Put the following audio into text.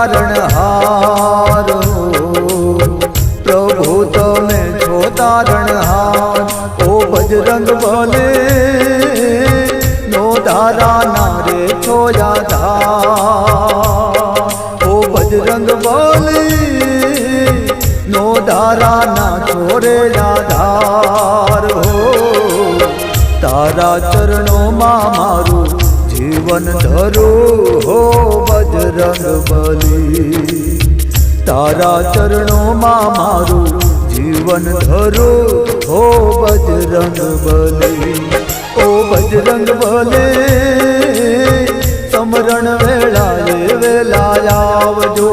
તારણહાર પ્રભુ તમે છો તારણહાર ઓ બજરંગ બલે નો ધારા નારે છો યાધાર ઓ બજરંગ બલે નો ધારા ના છોરે યાધાર હો તારા ચરણોમાં મારું જીવન ધરું હો બજરંગ બલી તારા ચરણોમાં મારું જીવન ધરું હો બજરંગ બલી ઓ બજરંગ બલી સમરણ વેળાએ વેલા આવજો